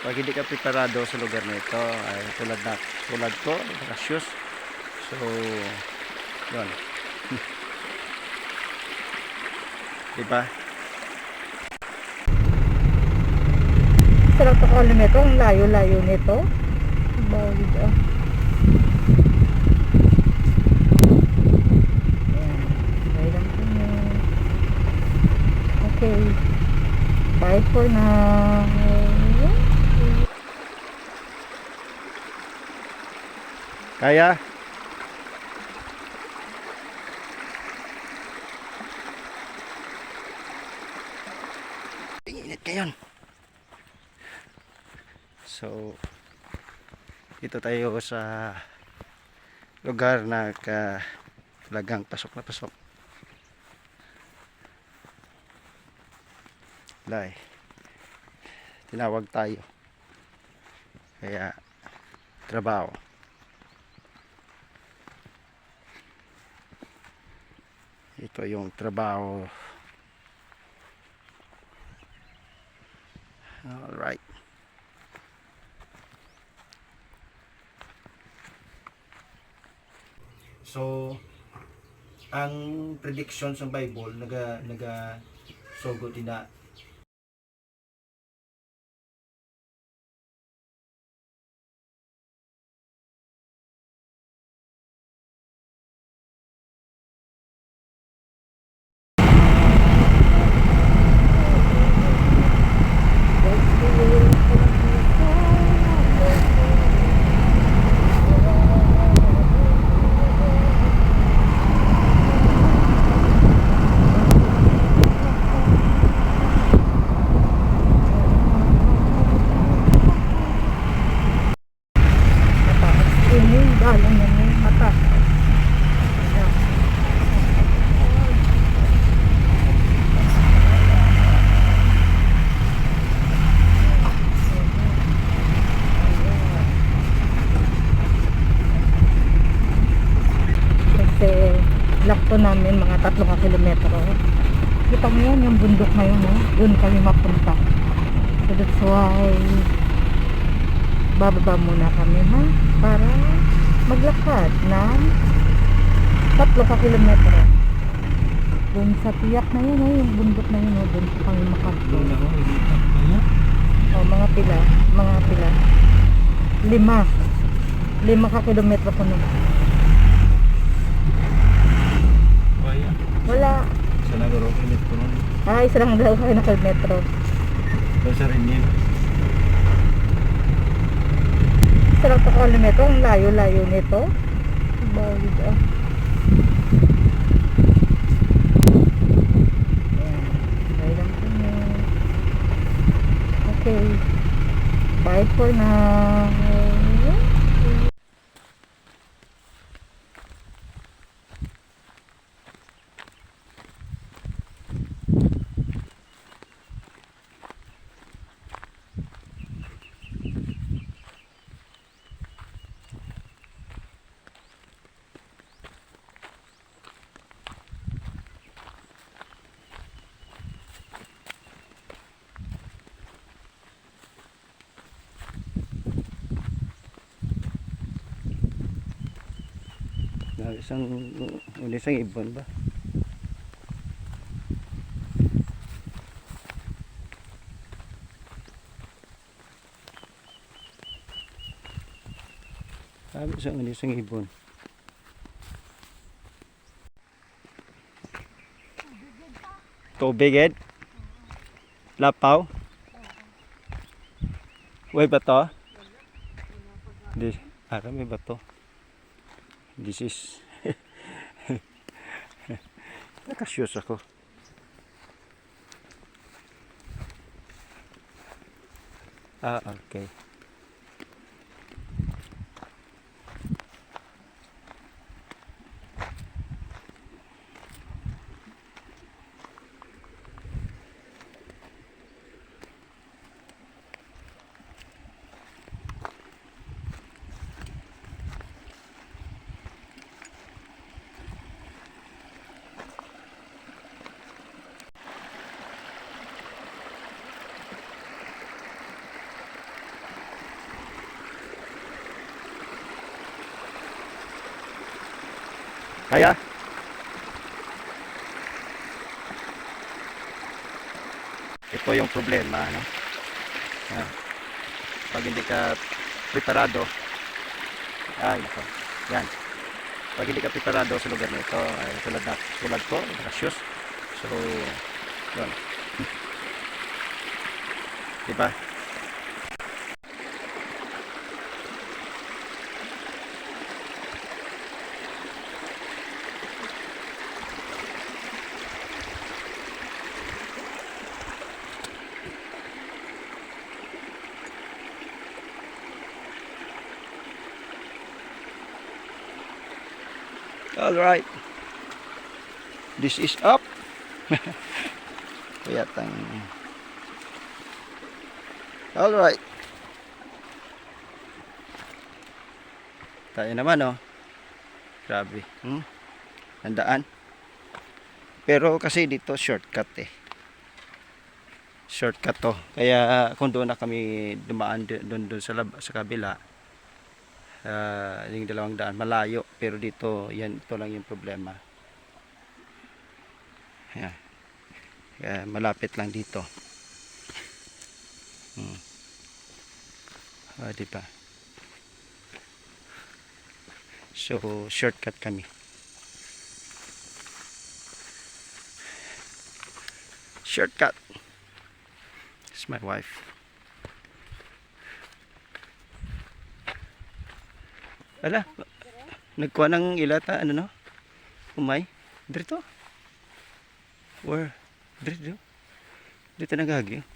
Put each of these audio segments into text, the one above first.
Pag hindi ka preparado sa lugar nito, ay tulad ko, rasyon. So, yun. Diba? Sarap sa kilometro, ang layo-layo nito. Bawid ah. Okay. Bye for now. Kaya? Init kayon. So, dito tayo sa lugar na talagang pasok na pasok. Lai. Tinawag tayo. Kaya, trabaho. Ito yung trabaho. Alright. So, ang prediction sa Bible naga sugod din na lakto namin mga 3 kilometro. Kita mo yan, yung bundok na yun, oh. Doon kami mapunta. So that's why bababa muna kami, ha, para maglakad ng 3 kilometro. Doon sa tiyak na yun, oh, yung bundok na yun, oh. Doon sa kami makapto. Oh, mga pila 5 ka kilometro ko naman. Wala. Isa lang daw kilometro ko nun. Isa lang daw kayo na kilometro. So, sa rin yun. Isa lang sa kilometro, ang layo-layo nito. Bawid ah. Okay. Bye for now. Isang ibon ba? Sabi isang ibon. Tubig ed? Lapaw? Uy, bato? May bato. This is nakasyos ako. Okay. Kaya? Ito yung problema, ano? Yan. Pag hindi ka preparado, ay, ito. Yan. Pag hindi ka preparado sa lugar na ito, ay tulad ko, rasyon. So, yun. Diba? All right. This is up. Kaya tang. All right. Tayo naman, oh. Grabe. Handaan. Pero kasi dito shortcut eh. Shortcut to. Kaya kung doon na kami dumaan doon sa kabila, yung 2 daan malayo, pero dito ito lang yung problema. Yan. Kaya malapit lang dito. Diba? So shortcut kami. Shortcut. It's my wife. Ala, nagkuha ng ilata, ano no? Umay? Dito? Where? Dito? Dito nagagi.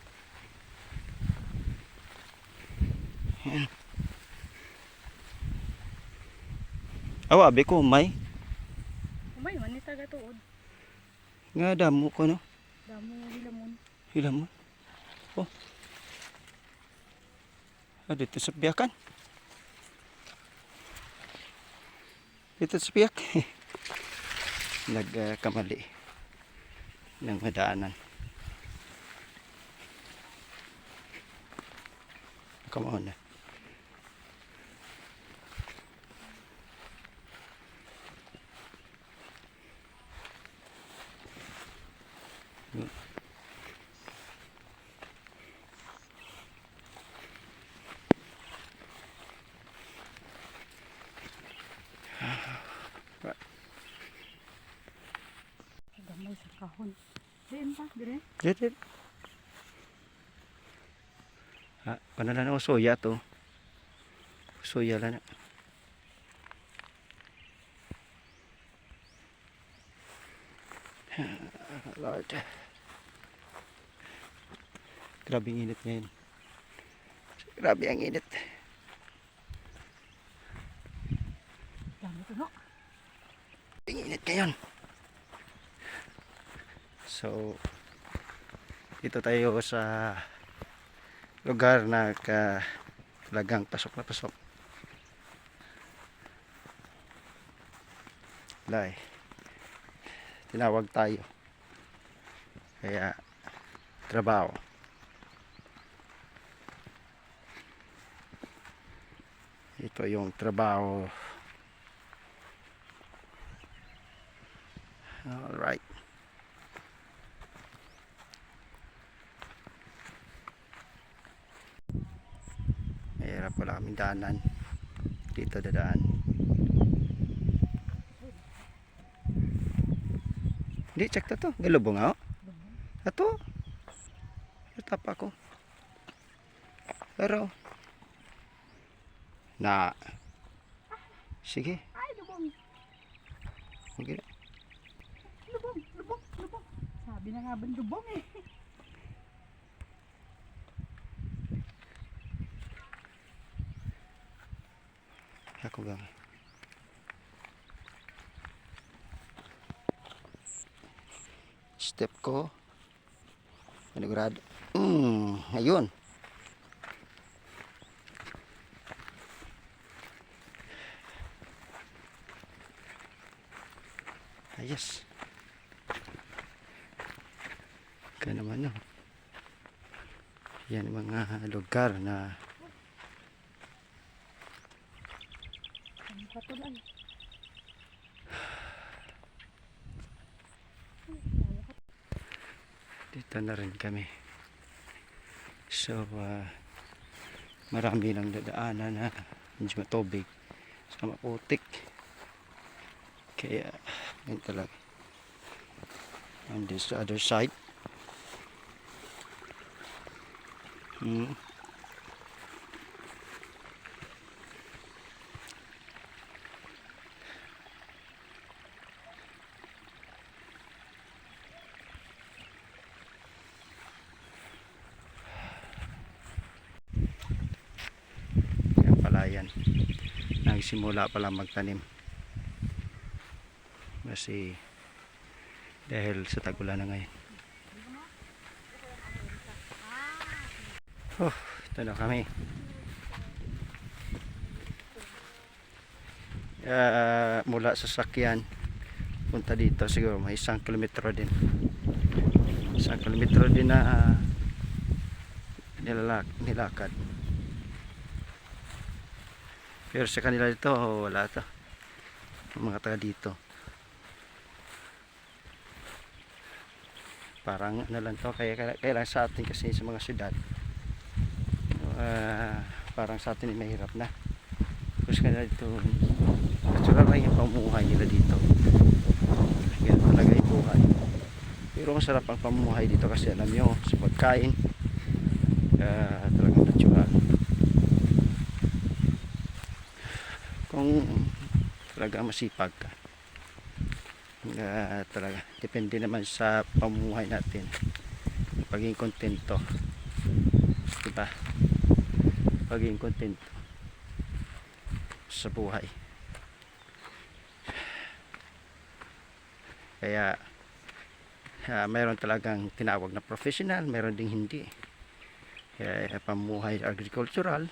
Yan. Awa, abe ko, umay. Umay, manita ka tuod. Nga, damo ko, no? Damo hilamon. Hilamon? Oh. Dito sa biyakan. Dito sa biyak. Nagkamali ng madaanan. Come on. Gamay sa kahon. Diin pa, dire. Dito. Panalan ako soya to. Soya lang na. Lord. Grabe ang init ngayon. Grabe ang init. Dami to, no? Ang init ngayon. So, dito tayo sa lugar na talagang pasok na pasok. Lay. Tinawag tayo. Kaya, trabaho. Ito yung trabaho. Alright. Mahirap pala kaming daanan. Dito dadaan. Hindi, check to. Galubong ako. Ato. Tapa ko. Pero. Na. Sige. Ay, lubong. Okay. Lubong. Sabi na nga ba lubong eh. Ako lang. Step ko. Manigurado. Ayun. Ayos. Kaya naman no. Yan mga lugar na Ang katulan. Dito na rin kami. So, marami lang dadaanan na medyo matubig. So, maputik. Kaya, yun talaga. On this other side. Yan pala yan. Nagsimula pala magtanim. Kasi dahil sa tagulan na ngayon. Oh, ito na kami. Mula sa sakyan punta dito siguro may 1 kilometro din. 1 kilometro din na nilakad. Pero sa kanila dito wala to. Mga taga dito. Parang ano lang to, kaya lang sa atin kasi sa mga syudad parang sa atin mahirap na. Tapos kanila dito natural lang yung pamumuhay nila dito. Yan talaga yung buhay. Pero masarap ang pamumuhay dito kasi alam nyo sa pagkain talagang natural. Kung talaga masipag ka talaga depende naman sa pamumuhay natin pagiging kontento, diba? Pagiging kontento sa buhay. Kaya mayroon talagang tinawag na professional, mayroon ding hindi. Kaya pamumuhay agricultural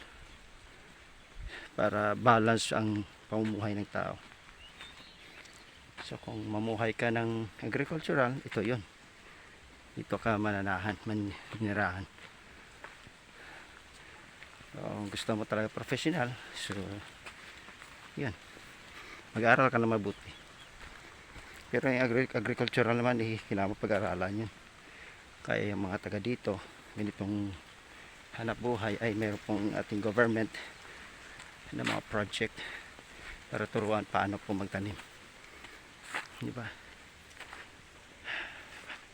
para balance ang pamumuhay ng tao. So kung mamuhay ka ng agricultural, ito yon. Dito ka mananahan, manirahan. So, kung gusto mo talaga professional, so yun. Mag-aaral ka na mabuti. Pero yung agricultural naman, kailangan mo pag-aralan yun. Kaya yung mga taga dito, ganitong hanap buhay ay meron pong ating government na mga project para turuan paano po magtanim. Diba?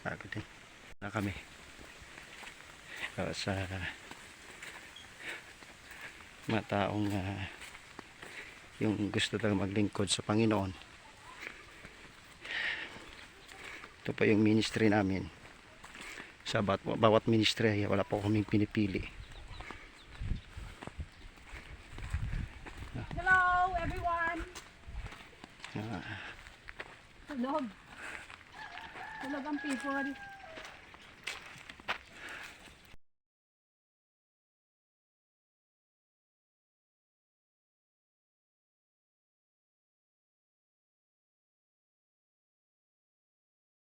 Pagod din na kami sa mga taong yung gusto talaga maglingkod sa Panginoon. Ito pa yung ministry namin. Sa bawat ministry wala po kaming pinipili. Hello everyone. Tulog ang people.